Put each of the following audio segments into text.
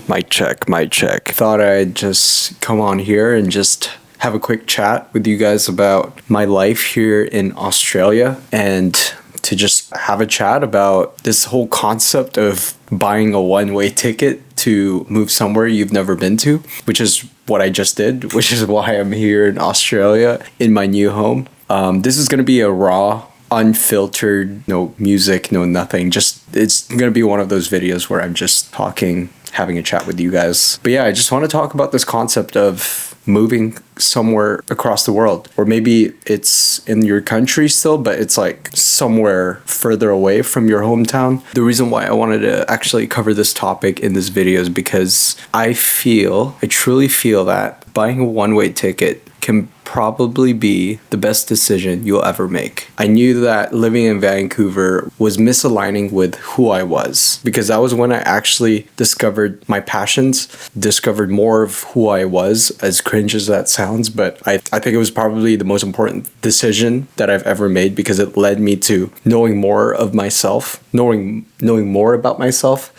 Mic check, mic check. Thought I'd just come on here and just have a quick chat with you guys about my life here in Australia and to just have a chat about this whole concept of buying a one-way ticket to move somewhere you've never been to, which is what I just did, which is why I'm here in Australia in my new home. This is going to be a raw, unfiltered, no music, no nothing. Just it's going to be one of those videos where I'm just talking, having a chat with you guys. But yeah, I just want to talk about this concept of moving somewhere across the world, or maybe it's in your country still, but it's like somewhere further away from your hometown. The reason why I wanted to actually cover this topic in this video is because I truly feel that buying a one-way ticket can probably be the best decision you'll ever make. I knew that living in Vancouver was misaligning with who I was, because that was when I actually discovered my passions, discovered more of who I was, as cringe as that sounds, but I think it was probably the most important decision that I've ever made, because it led me to knowing more of myself, knowing more about myself.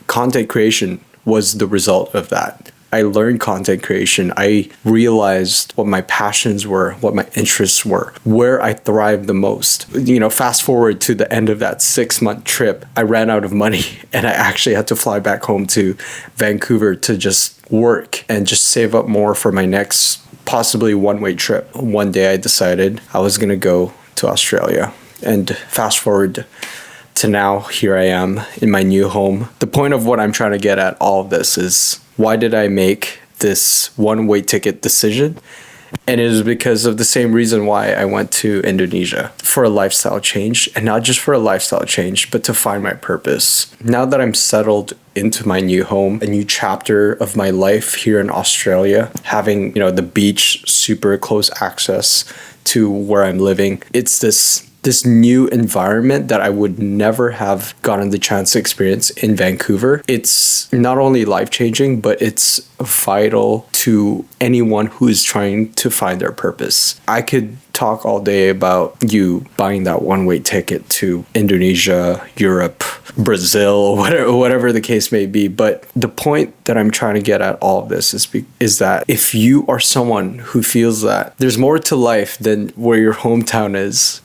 Content creation was the result of that. I learned content creation. I realized what my passions were, what my interests were, where I thrived the most. Fast forward to the end of that 6-month trip, I ran out of money and I actually had to fly back home to Vancouver to just work and just save up more for my next possibly one-way trip. One day I decided I was going to go to Australia, and fast forward to now, here I am in my new home. The point of what I'm trying to get at all of this is, why did I make this one-way ticket decision? And it is because of the same reason why I went to Indonesia, for a lifestyle change, and not just for a lifestyle change, but to find my purpose. Now that I'm settled into my new home, a new chapter of my life here in Australia, having, the beach, super close access to where I'm living, it's this new environment that I would never have gotten the chance to experience in Vancouver. It's not only life-changing, but it's vital to anyone who is trying to find their purpose. I could talk all day about you buying that one-way ticket to Indonesia, Europe, Brazil, whatever the case may be. But the point that I'm trying to get at all of this is that if you are someone who feels that there's more to life than where your hometown is,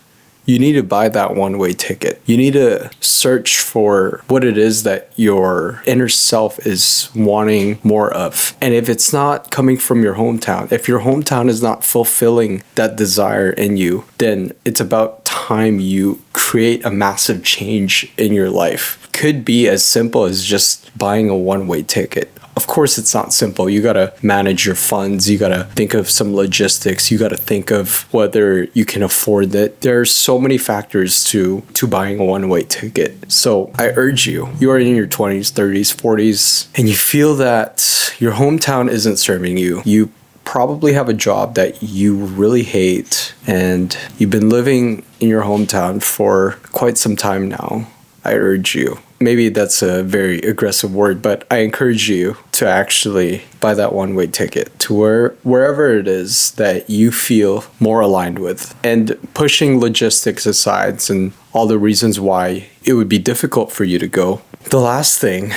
you need to buy that one-way ticket. You need to search for what it is that your inner self is wanting more of. And if it's not coming from your hometown, if your hometown is not fulfilling that desire in you, then it's about time you create a massive change in your life. Could be as simple as just buying a one-way ticket. Of course, it's not simple. You gotta manage your funds. You gotta think of some logistics. You gotta think of whether you can afford it. There's so many factors to buying a one-way ticket. So I urge you are in your 20s, 30s, 40s, and you feel that your hometown isn't serving you. You probably have a job that you really hate, and you've been living in your hometown for quite some time now. I urge you. Maybe that's a very aggressive word, but I encourage you to actually buy that one-way ticket to wherever it is that you feel more aligned with. And pushing logistics aside and all the reasons why it would be difficult for you to go, the last thing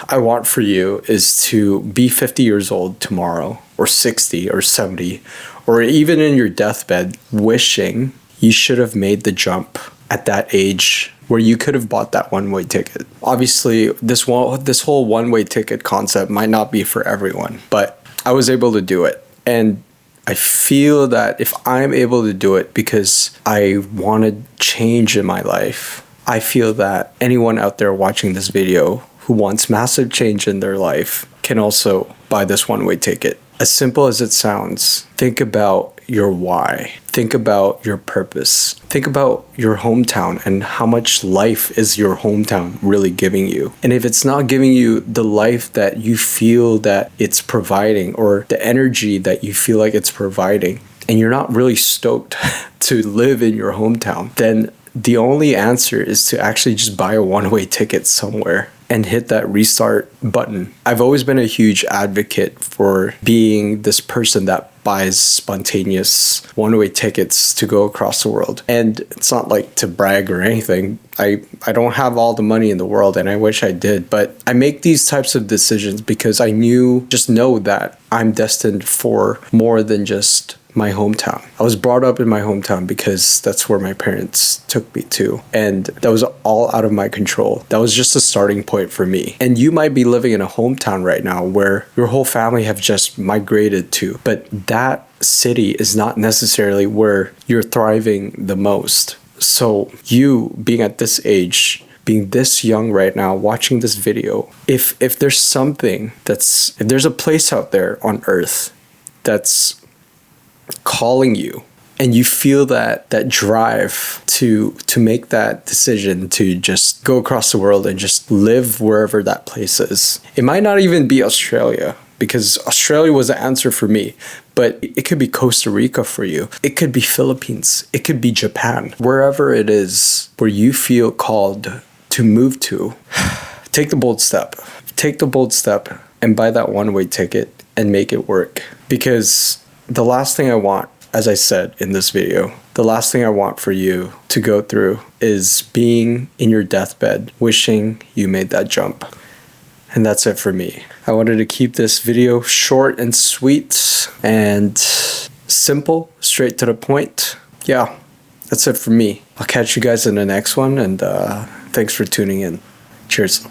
I want for you is to be 50 years old tomorrow, or 60 or 70, or even in your deathbed, wishing you should have made the jump at that age where you could have bought that one-way ticket. Obviously, this whole one-way ticket concept might not be for everyone, but I was able to do it. And I feel that if I'm able to do it because I wanted change in my life, I feel that anyone out there watching this video who wants massive change in their life can also buy this one-way ticket. As simple as it sounds, think about your why. Think about your purpose. Think about your hometown and how much life is your hometown really giving you. And if it's not giving you the life that you feel that it's providing, or the energy that you feel like it's providing, and you're not really stoked to live in your hometown, then the only answer is to actually just buy a one-way ticket somewhere and hit that restart button. I've always been a huge advocate for being this person that buys spontaneous one-way tickets to go across the world. And it's not like to brag or anything. I don't have all the money in the world, and I wish I did, but I make these types of decisions because I know that I'm destined for more than just my hometown. I was brought up in my hometown because that's where my parents took me to, and that was all out of my control. That was just a starting point for me. And you might be living in a hometown right now where your whole family have just migrated to, but that city is not necessarily where you're thriving the most. So you being at this age, being this young right now, watching this video, if there's if there's a place out there on earth that's calling you, and you feel that drive to make that decision to just go across the world and just live wherever that place is. It might not even be Australia, because Australia was the answer for me, but it could be Costa Rica for you. It could be Philippines. It could be Japan. Wherever it is where you feel called to move to, take the bold step. Take the bold step and buy that one-way ticket and make it work. Because the last thing I want, as I said in this video, the last thing I want for you to go through is being in your deathbed wishing you made that jump. And that's it for me. I wanted to keep this video short and sweet and simple, straight to the point. Yeah, that's it for me. I'll catch you guys in the next one, and thanks for tuning in. Cheers.